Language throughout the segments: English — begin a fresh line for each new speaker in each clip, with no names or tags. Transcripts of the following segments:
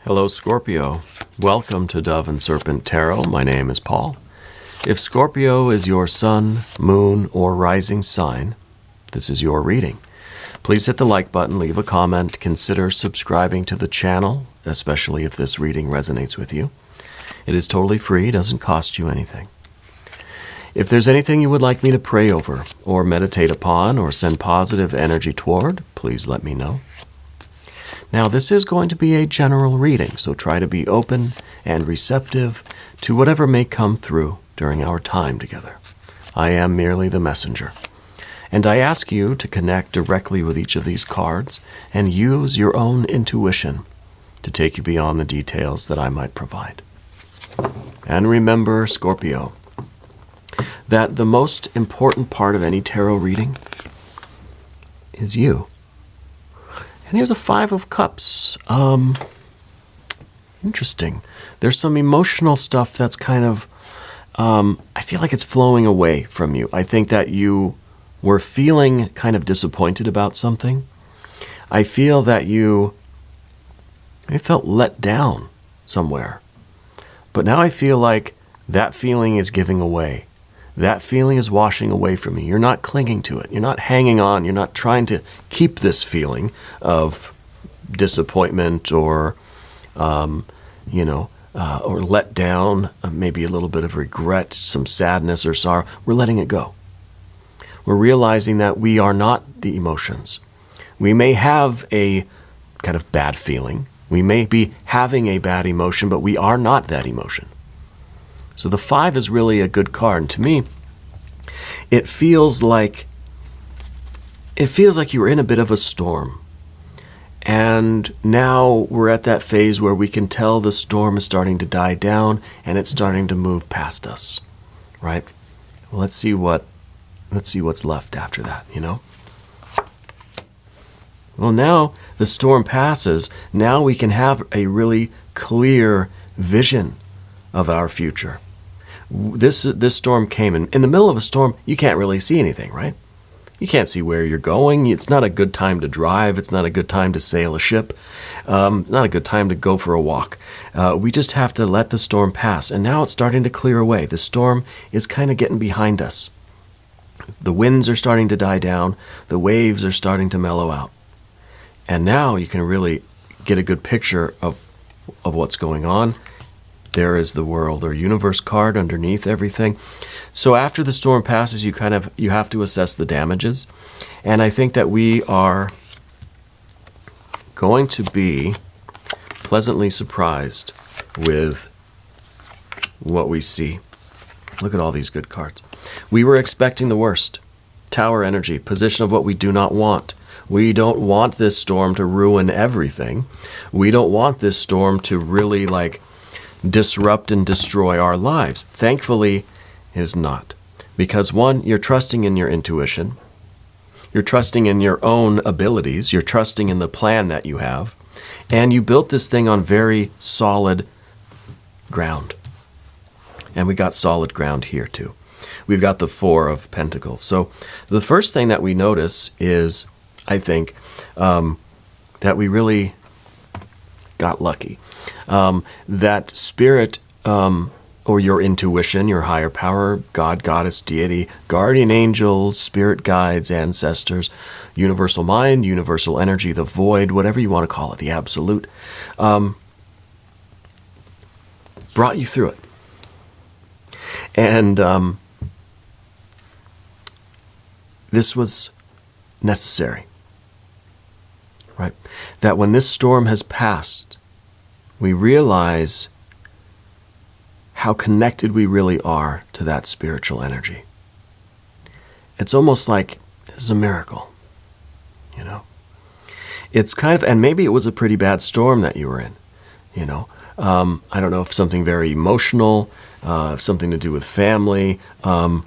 Hello, Scorpio. Welcome to Dove and Serpent Tarot. My name is Paul. If Scorpio is your sun, moon, or rising sign, this is your reading. Please hit the like button, leave a comment, consider subscribing to the channel, especially if this reading resonates with you. It is totally free, doesn't cost you anything. If there's anything you would like me to pray over, or meditate upon, or send positive energy toward, please let me know. Now, this is going to be a general reading, so try to be open and receptive to whatever may come through during our time together. I am merely the messenger. And I ask you to connect directly with each of these cards and use your own intuition to take you beyond the details that I might provide. And remember, Scorpio, that the most important part of any tarot reading is you. And here's a Five of Cups. Interesting. There's some emotional stuff that's kind of, I feel like it's flowing away from you. I think that you were feeling kind of disappointed about something. I feel that you felt let down somewhere. But now I feel like that feeling is giving away. That feeling is washing away from you. You're not clinging to it. You're not hanging on. You're not trying to keep this feeling of disappointment or, or let down, maybe a little bit of regret, some sadness or sorrow. We're letting it go. We're realizing that we are not the emotions. We may have a kind of bad feeling. We may be having a bad emotion, but we are not that emotion. So the 5 is really a good card. And to me, it feels like you were in a bit of a storm. And now we're at that phase where we can tell the storm is starting to die down and it's starting to move past us. Right? Well, let's see what's left after that, Well, now the storm passes. Now we can have a really clear vision of our future. This storm came in the middle of a storm. You can't really see anything, right? You can't see where you're going. It's not a good time to drive. It's not a good time to sail a ship. Not a good time to go for a walk. We just have to let the storm pass. And now it's starting to clear away. The storm is kind of getting behind us. The winds are starting to die down. The waves are starting to mellow out. And now you can really get a good picture of what's going on. There is the world or universe card underneath everything. So after the storm passes, you have to assess the damages. And I think that we are going to be pleasantly surprised with what we see. Look at all these good cards. We were expecting the worst. Tower energy, position of what we do not want. We don't want this storm to ruin everything. We don't want this storm to really disrupt and destroy our lives. Thankfully, it is not. Because one, you're trusting in your intuition. You're trusting in your own abilities. You're trusting in the plan that you have. And you built this thing on very solid ground. And we got solid ground here too. We've got the 4 of Pentacles. So the first thing that we notice is, I think, that we really got lucky. That spirit or your intuition, your higher power, God, goddess, deity, guardian angels, spirit guides, ancestors, universal mind, universal energy, the void, whatever you want to call it, the absolute, brought you through it. And this was necessary, right? That when this storm has passed, we realize how connected we really are to that spiritual energy. It's almost like it's a miracle, It's kind of, and maybe it was a pretty bad storm that you were in, I don't know if something very emotional, something to do with family. I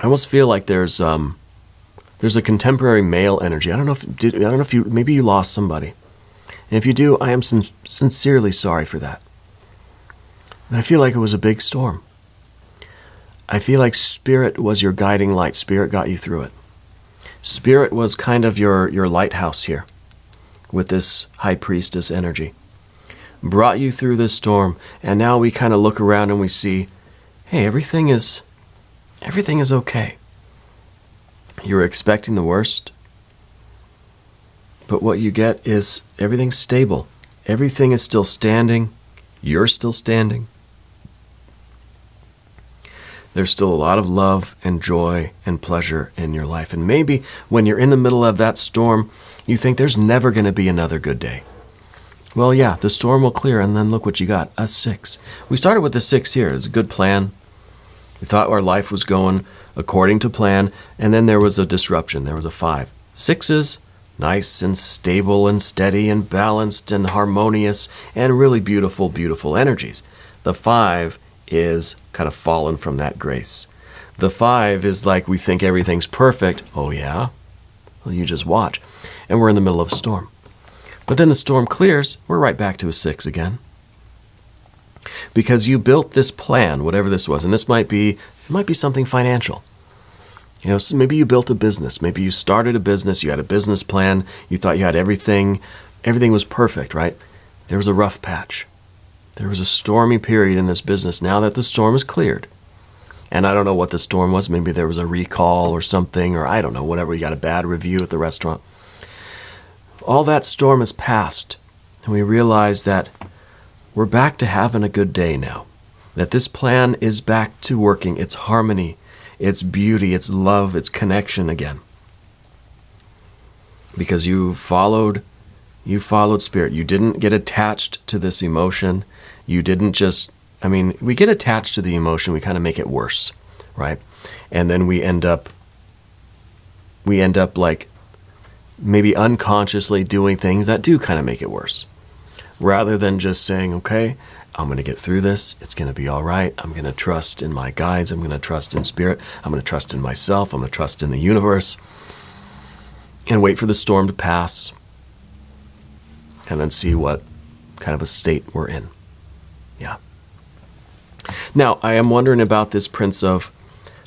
almost feel like there's a contemporary male energy. I don't know if maybe you lost somebody. And if you do, I am sincerely sorry for that. And I feel like it was a big storm. I feel like Spirit was your guiding light. Spirit got you through it. Spirit was kind of your lighthouse here with this High Priestess energy. brought you through this storm, and now we kind of look around and we see, hey, everything is okay. You were expecting the worst, but what you get is everything's stable. Everything is still standing. You're still standing. There's still a lot of love and joy and pleasure in your life. And maybe when you're in the middle of that storm, you think there's never going to be another good day. Well, yeah, the storm will clear, and then look what you got, a 6. We started with the 6 here. It's a good plan. We thought our life was going according to plan, and then there was a disruption. There was a 5. 6s, nice and stable and steady and balanced and harmonious and really beautiful, beautiful energies. The 5 is kind of fallen from that grace. The 5 is like we think everything's perfect. Oh, yeah? Well, you just watch. And we're in the middle of a storm. But then the storm clears, we're right back to a 6 again. Because you built this plan, whatever this was, and it might be something financial. You know, so maybe you built a business. Maybe you started a business, you had a business plan, you thought you had everything was perfect, right? There was a rough patch. There was a stormy period in this business now that the storm is cleared. And I don't know what the storm was. Maybe there was a recall or something, or I don't know, whatever. You got a bad review at the restaurant. All that storm has passed, and we realize that we're back to having a good day now. That this plan is back to working. It's harmony, it's beauty, it's love, it's connection again. Because you followed Spirit. You didn't get attached to this emotion. You didn't just, we get attached to the emotion, we kind of make it worse, right? And then we end up like maybe unconsciously doing things that do kind of make it worse. Rather than just saying, okay, I'm going to get through this. It's going to be all right. I'm going to trust in my guides. I'm going to trust in Spirit. I'm going to trust in myself. I'm going to trust in the universe. And wait for the storm to pass. And then see what kind of a state we're in. Yeah. Now, I am wondering about this Prince of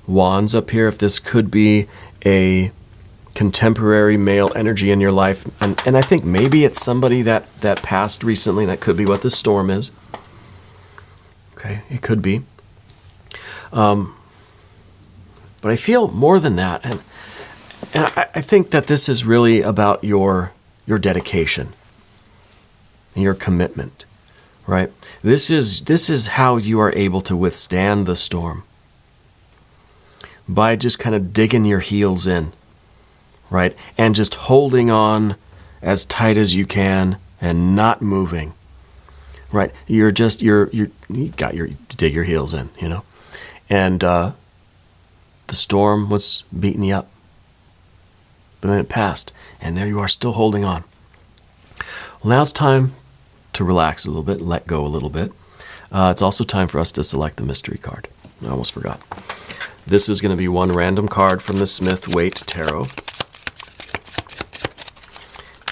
Wands up here, if this could be a contemporary male energy in your life. And I think maybe it's somebody that passed recently, and that could be what this storm is. Okay, it could be. But I feel more than that. And I think that this is really about your dedication and your commitment, right? This is how you are able to withstand the storm. By just kind of digging your heels in, right? And just holding on as tight as you can and not moving, right? You dig your heels in, you know? And the storm was beating you up. But then it passed, and there you are still holding on. Well, now it's time to relax a little bit, let go a little bit. It's also time for us to select the mystery card. I almost forgot. This is going to be one random card from the Smith-Waite Tarot.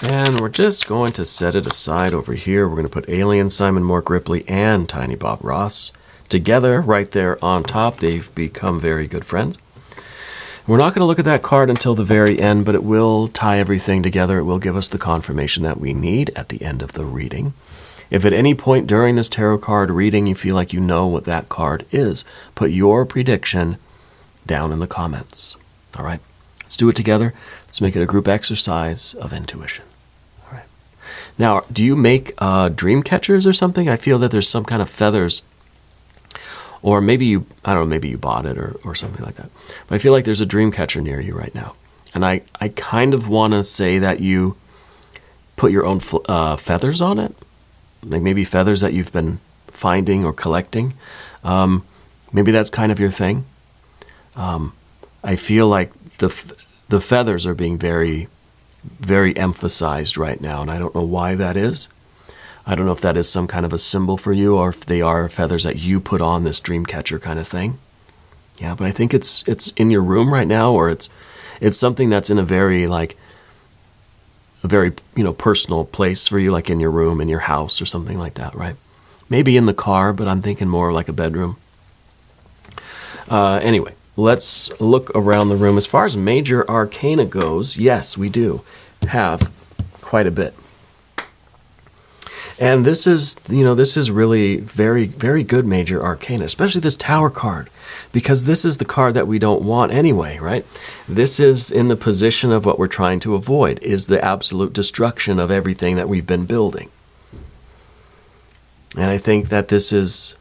And we're just going to set it aside over here. We're going to put Alien, Simon Mork Ripley, and Tiny Bob Ross together right there on top. They've become very good friends. We're not going to look at that card until the very end, but it will tie everything together. It will give us the confirmation that we need at the end of the reading. If at any point during this tarot card reading you feel like you know what that card is, put your prediction down in the comments. All right, let's do it together. Let's make it a group exercise of intuition. All right. Now, do you make dream catchers or something? I feel that there's some kind of feathers. Or maybe you bought it or something like that. But I feel like there's a dream catcher near you right now. And I kind of want to say that you put your own feathers on it. Like maybe feathers that you've been finding or collecting. Maybe that's kind of your thing. I feel like the feathers are being very, very emphasized right now. And I don't know why that is. I don't know if that is some kind of a symbol for you or if they are feathers that you put on this dream catcher kind of thing. Yeah, but I think it's in your room right now, or it's something that's in a very personal place for you, like in your room, in your house or something like that, right? Maybe in the car, but I'm thinking more like a bedroom. Anyway, let's look around the room. As far as major arcana goes, yes, we do have quite a bit. And this is, this is really very, very good major arcana, especially this Tower card, because this is the card that we don't want anyway, right? This is in the position of what we're trying to avoid, is the absolute destruction of everything that we've been building. And I think that this is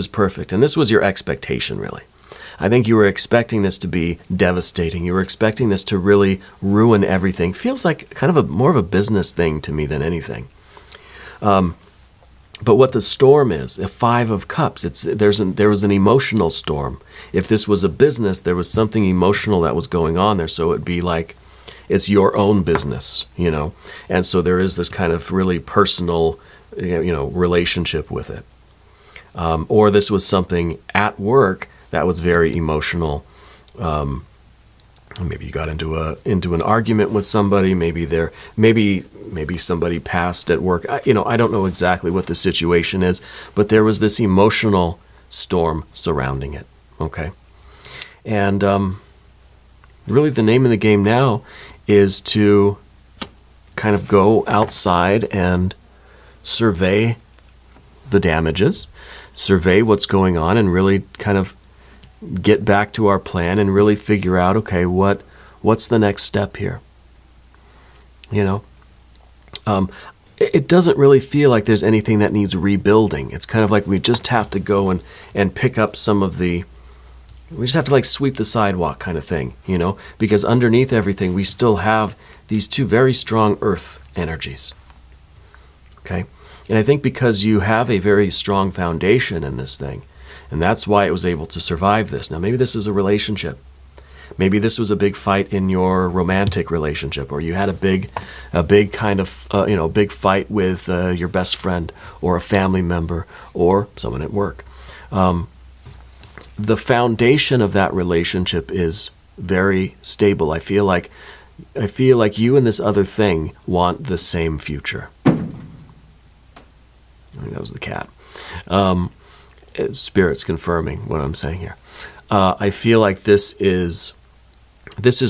perfect. And this was your expectation, really. I think you were expecting this to be devastating. You were expecting this to really ruin everything. Feels like kind of more of a business thing to me than anything. But what the storm is, a 5 of Cups, there was an emotional storm. If this was a business, there was something emotional that was going on there. So it'd be like it's your own business, And so there is this kind of really personal, relationship with it. Or this was something at work that was very emotional. Maybe you got into an argument with somebody. Maybe somebody passed at work. I don't know exactly what the situation is, but there was this emotional storm surrounding it. Okay, and really the name of the game now is to kind of go outside and survey the damages, survey what's going on, and really kind of get back to our plan and really figure out, okay, what's the next step here? It doesn't really feel like there's anything that needs rebuilding. It's kind of like we just have to go and pick up we just have to like sweep the sidewalk kind of thing, because underneath everything, we still have these 2 very strong earth energies. Okay. And I think because you have a very strong foundation in this thing, and that's why it was able to survive this. Now, maybe this is a relationship. Maybe this was a big fight in your romantic relationship, or you had a big kind of, big fight with your best friend or a family member or someone at work. The foundation of that relationship is very stable. I feel like you and this other thing want the same future. I think that was the cat. Spirit's confirming what I'm saying here. I feel like this is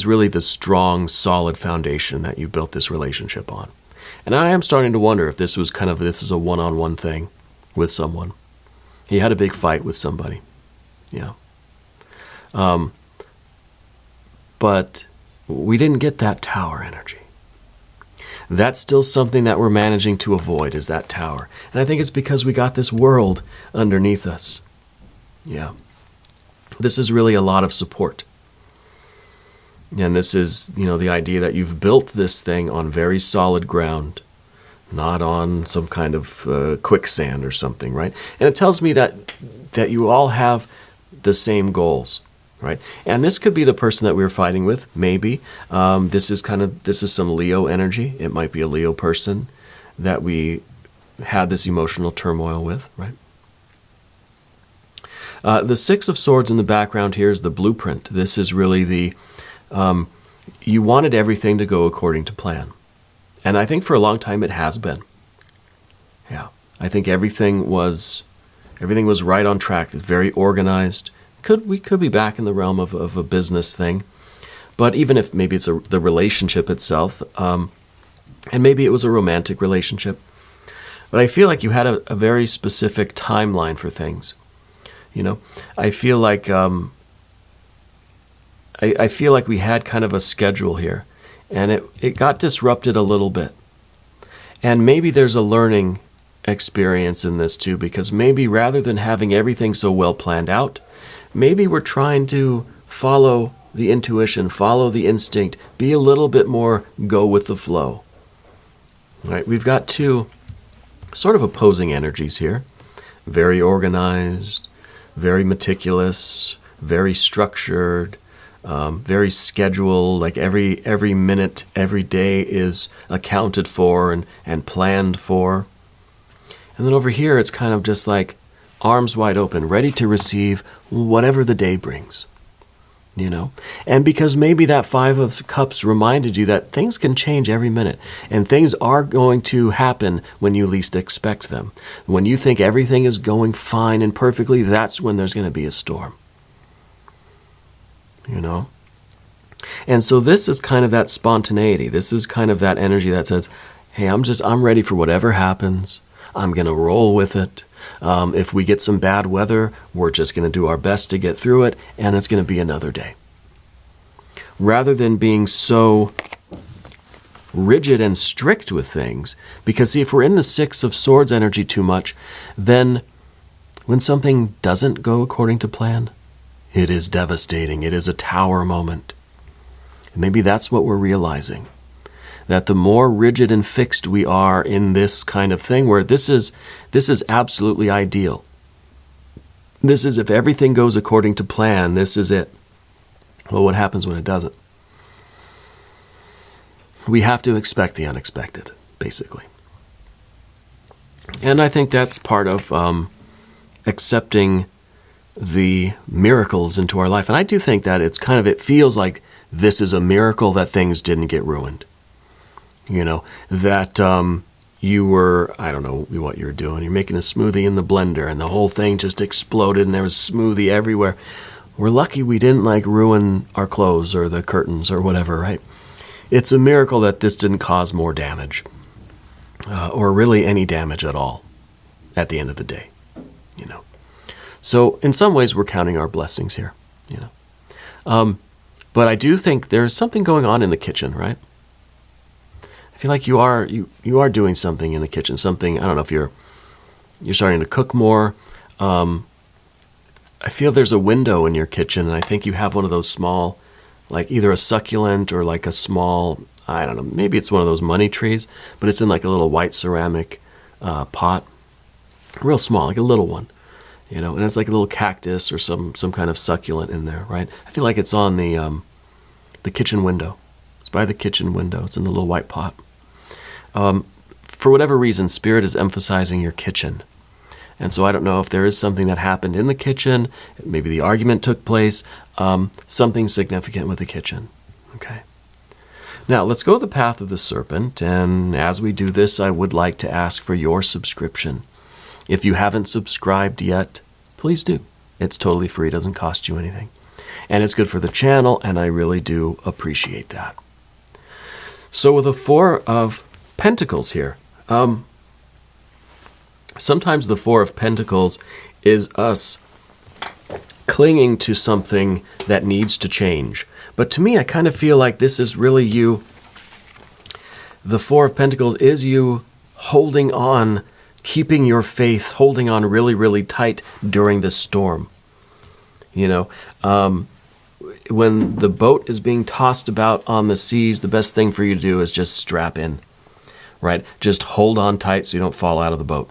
really the strong, solid foundation that you built this relationship on. And I am starting to wonder if this is a one-on-one thing with someone. He had a big fight with somebody. Yeah. But we didn't get that Tower energy. That's still something that we're managing to avoid, is that Tower. And I think it's because we got this world underneath us. Yeah. This is really a lot of support. And this is, the idea that you've built this thing on very solid ground, not on some kind of quicksand or something, right? And it tells me that you all have the same goals. Right, and this could be the person that we were fighting with. Maybe this is some Leo energy. It might be a Leo person that we had this emotional turmoil with. Right. The 6 of Swords in the background here is the blueprint. This is really you wanted everything to go according to plan, and I think for a long time it has been. Yeah, I think everything was right on track. It's very organized. We could be back in the realm of a business thing, but even if maybe it's the relationship itself, and maybe it was a romantic relationship, but I feel like you had a very specific timeline for things. I feel like I feel like we had kind of a schedule here, and it got disrupted a little bit, and maybe there's a learning experience in this too, because maybe rather than having everything so well planned out, maybe we're trying to follow the intuition, follow the instinct, be a little bit more go with the flow. All right, we've got 2 sort of opposing energies here. Very organized, very meticulous, very structured, very scheduled, like every minute, every day is accounted for and planned for. And then over here, it's kind of just like arms wide open, ready to receive whatever the day brings, And because maybe that 5 of Cups reminded you that things can change every minute, and things are going to happen when you least expect them. When you think everything is going fine and perfectly, that's when there's going to be a storm, And so this is kind of that spontaneity. This is kind of that energy that says, hey, I'm ready for whatever happens. I'm going to roll with it. If we get some bad weather, we're just going to do our best to get through it, and it's going to be another day. Rather than being so rigid and strict with things, because see, if we're in the Six of Swords energy too much, then when something doesn't go according to plan, it is devastating. It is a tower moment. And maybe that's what we're realizing. That the more rigid and fixed we are in this kind of thing, where this is absolutely ideal. This is if everything goes according to plan, this is it. Well, what happens when it doesn't? We have to expect the unexpected, basically. And I think that's part of accepting the miracles into our life. And I do think that it feels like this is a miracle that things didn't get ruined. You know, that you were, I don't know what you were doing. You're making a smoothie in the blender and the whole thing just exploded and there was smoothie everywhere. We're lucky we didn't ruin our clothes or the curtains or whatever, right? It's a miracle that this didn't cause more damage or really any damage at all at the end of the day, you know. So in some ways we're counting our blessings here, you know. But I do think there's something going on in the kitchen, right? I feel like you are doing something in the kitchen. Something, I don't know if you're starting to cook more. I feel there's a window in your kitchen, and I think you have one of those small, either a succulent or a small, I don't know, maybe it's one of those money trees, but it's in a little white ceramic pot, real small, a little one, you know, and it's a little cactus or some kind of succulent in there, right? I feel like it's on the kitchen window. It's by the kitchen window. It's in the little white pot. For whatever reason, Spirit is emphasizing your kitchen. And so I don't know if there is something that happened in the kitchen, maybe the argument took place, something significant with the kitchen. Okay. Now, let's go the path of the serpent, and as we do this, I would like to ask for your subscription. If you haven't subscribed yet, please do. It's totally free, doesn't cost you anything. And it's good for the channel, and I really do appreciate that. So with the Four of Pentacles here, sometimes the Four of Pentacles is us clinging to something that needs to change. But to me, I kind of feel like this is really you. The Four of Pentacles is you holding on, keeping your faith, holding on really, really tight during this storm. You know, when the boat is being tossed about on the seas, the best thing for you to do is just strap in, right? Just hold on tight so you don't fall out of the boat.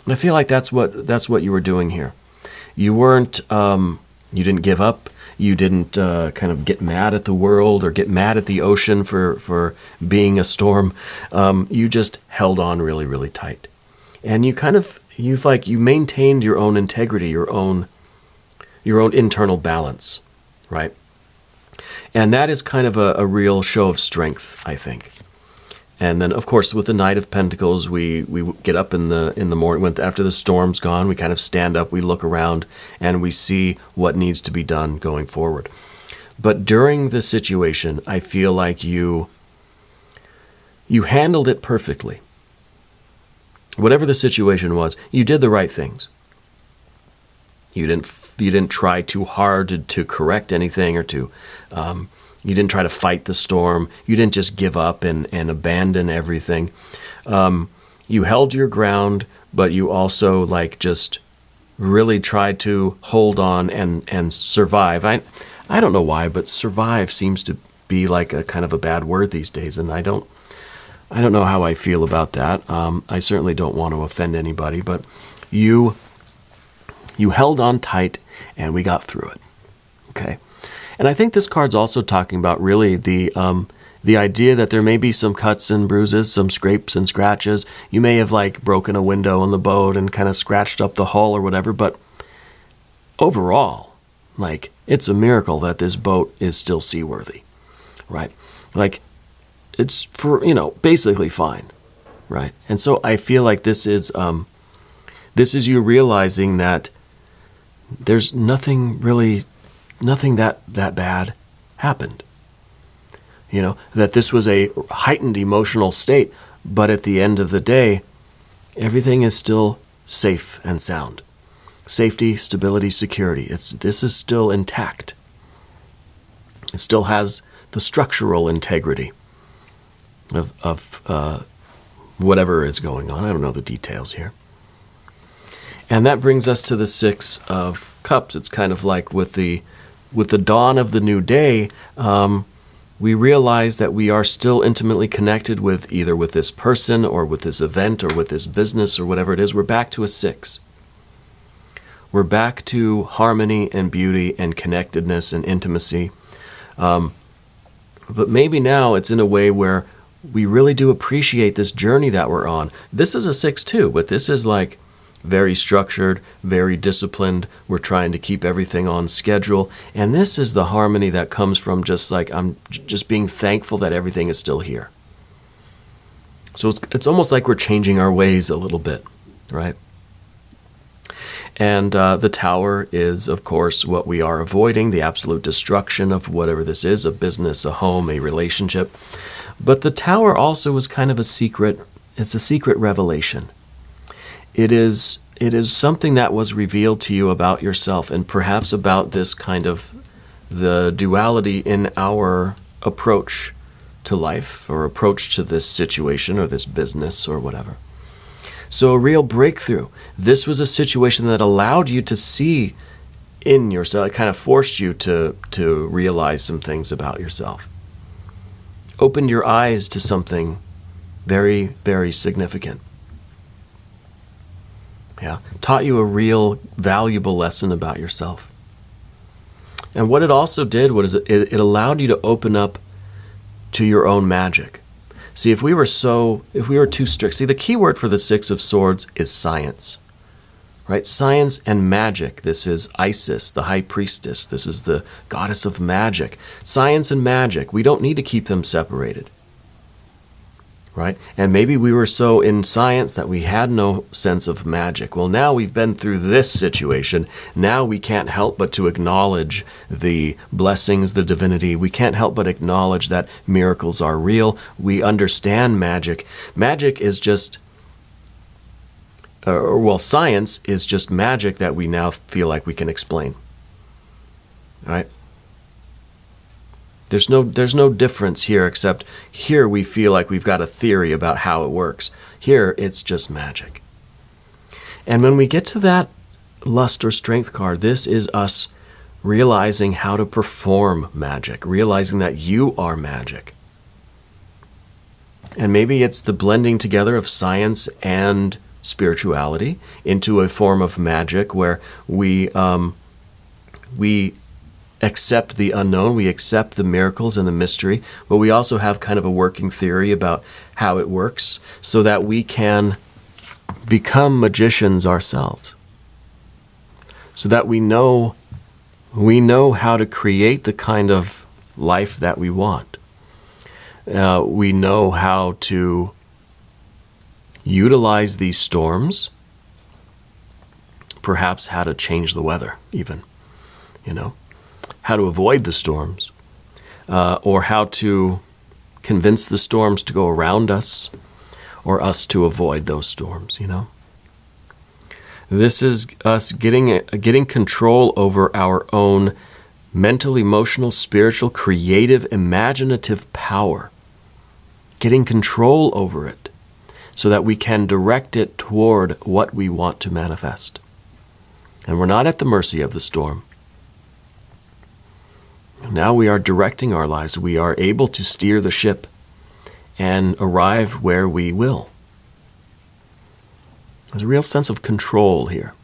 And I feel like that's what you were doing here. You weren't, you didn't give up. You didn't kind of get mad at the world or get mad at the ocean for being a storm. You just held on really, really tight. And you maintained your own integrity, your own internal balance, right? And that is kind of a real show of strength, I think. And then, of course, with the Knight of Pentacles, we get up in the morning, after the storm's gone, we kind of stand up, we look around, and we see what needs to be done going forward. But during the situation, I feel like you handled it perfectly. Whatever the situation was, you did the right things. You didn't try too hard to correct anything or to... you didn't try to fight the storm. You didn't just give up and abandon everything. You held your ground, but you also just really tried to hold on and survive. I don't know why, but survive seems to be a kind of a bad word these days, and I don't know how I feel about that. I certainly don't want to offend anybody, but you held on tight, and we got through it. Okay. And I think this card's also talking about really the idea that there may be some cuts and bruises, some scrapes and scratches. You may have broken a window on the boat and kind of scratched up the hull or whatever, but overall, it's a miracle that this boat is still seaworthy, right? It's basically fine, right? And so I feel like this is you realizing that there's nothing that bad happened. That this was a heightened emotional state, but at the end of the day, Everything is still safe and sound. Safety, stability, security. This is still intact. It still has the structural integrity of whatever is going on. I don't know the details here. And that brings us to the Six of Cups. It's kind of like with the dawn of the new day, we realize that we are still intimately connected with either with this person or with this event or with this business or whatever it is. We're back to a 6. We're back to harmony and beauty and connectedness and intimacy. But maybe now it's in a way where we really do appreciate this journey that we're on. This is a 6 too, but this is like very structured, very disciplined. We're trying to keep everything on schedule. And this is the harmony that comes from just like, I'm just being thankful that everything is still here. So it's almost like we're changing our ways a little bit, right? And the Tower is, of course, what we are avoiding, the absolute destruction of whatever this is, a business, a home, a relationship. But the Tower also is kind of a secret. It's a secret revelation. It is something that was revealed to you about yourself and perhaps about this kind of the duality in our approach to life or approach to this situation or this business or whatever. So a real breakthrough. This was a situation that allowed you to see in yourself. It kind of forced you to realize some things about yourself. Opened your eyes to something very, very significant. Yeah, taught you a real valuable lesson about yourself. And what it also did was it allowed you to open up to your own magic. See, if we were too strict, see, the key word for the Six of Swords is science, right? Science and magic. This is Isis, the high priestess. This is the goddess of magic. Science and magic, we don't need to keep them separated. Right? And maybe we were so in science that we had no sense of magic. Well, now we've been through this situation. Now we can't help but to acknowledge the blessings, the divinity. We can't help but acknowledge that miracles are real. We understand magic. Magic is just, science is just magic that we now feel like we can explain. Right? There's no difference here, except here we feel like we've got a theory about how it works. Here, it's just magic. And when we get to that lust or strength card, this is us realizing how to perform magic, realizing that you are magic. And maybe it's the blending together of science and spirituality into a form of magic where we accept the unknown, we accept the miracles and the mystery, but we also have kind of a working theory about how it works so that we can become magicians ourselves. So that we know how to create the kind of life that we want. We know how to utilize these storms, perhaps how to change the weather even, how to avoid the storms, or how to convince the storms to go around us, or us to avoid those storms, This is us getting control over our own mental, emotional, spiritual, creative, imaginative power. Getting control over it so that we can direct it toward what we want to manifest. And we're not at the mercy of the storm. Now we are directing our lives. We are able to steer the ship and arrive where we will. There's a real sense of control here.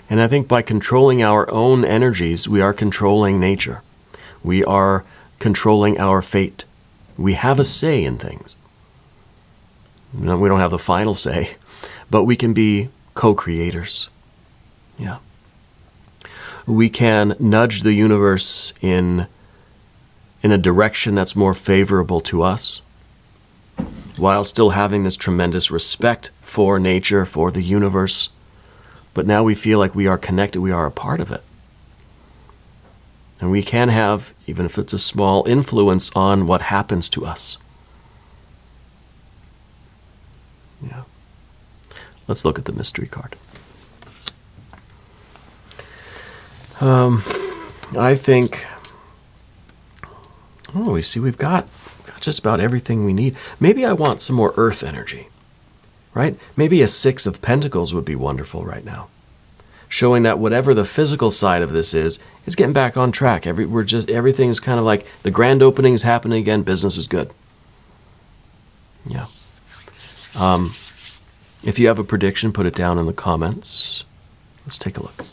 And I think by controlling our own energies, we are controlling nature. We are controlling our fate. We have a say in things. We don't have the final say, but we can be co-creators. Yeah. We can nudge the universe in a direction that's more favorable to us, while still having this tremendous respect for nature, for the universe. But now we feel like we are connected, we are a part of it. And we can have, even if it's a small, influence on what happens to us. Yeah. Let's look at the mystery card. I think, we see we've got just about everything we need. Maybe I want some more earth energy, right? Maybe a 6 of Pentacles would be wonderful right now. Showing that whatever the physical side of this is getting back on track. Everything is kind of like the grand opening is happening again. Business is good. Yeah. If you have a prediction, put it down in the comments. Let's take a look.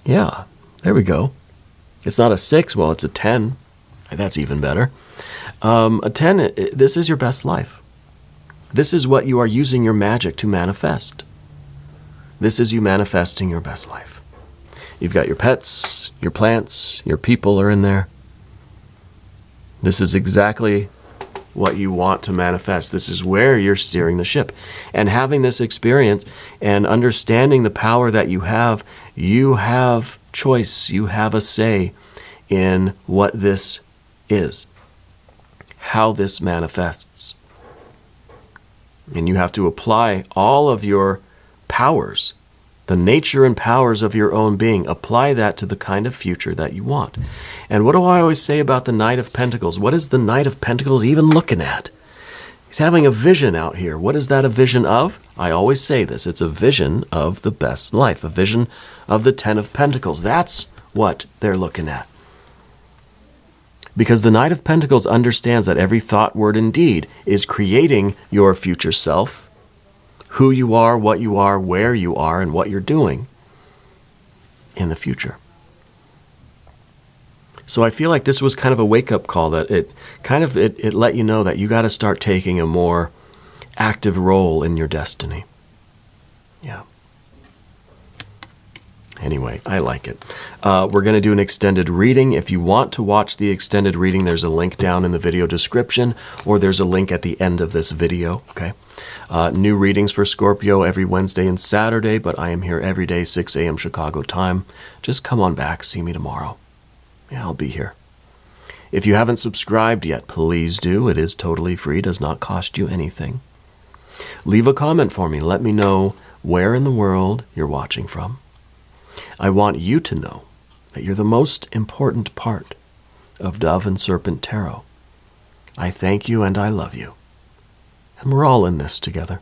Yeah, there we go. It's not a 6, well, it's a 10. That's even better. A 10, this is your best life. This is what you are using your magic to manifest. This is you manifesting your best life. You've got your pets, your plants, your people are in there. This is exactly what you want to manifest. This is where you're steering the ship. And having this experience and understanding the power that you have choice, you have a say in what this is, how this manifests. And you have to apply all of your powers, the nature and powers of your own being, apply that to the kind of future that you want. And what do I always say about the Knight of Pentacles? What is the Knight of Pentacles even looking at? He's having a vision out here. What is that a vision of? I always say this. It's a vision of the best life, a vision of the 10 of Pentacles. That's what they're looking at. Because the Knight of Pentacles understands that every thought, word, and deed is creating your future self, who you are, what you are, where you are, and what you're doing in the future. So I feel like this was kind of a wake-up call, that it let you know that you got to start taking a more active role in your destiny. Yeah. Anyway, I like it. We're going to do an extended reading. If you want to watch the extended reading, there's a link down in the video description, or there's a link at the end of this video, okay? New readings for Scorpio every Wednesday and Saturday, but I am here every day, 6 a.m. Chicago time. Just come on back, see me tomorrow. Yeah, I'll be here. If you haven't subscribed yet, please do. It is totally free, does not cost you anything. Leave a comment for me. Let me know where in the world you're watching from. I want you to know that you're the most important part of Dove and Serpent Tarot. I thank you and I love you. And we're all in this together.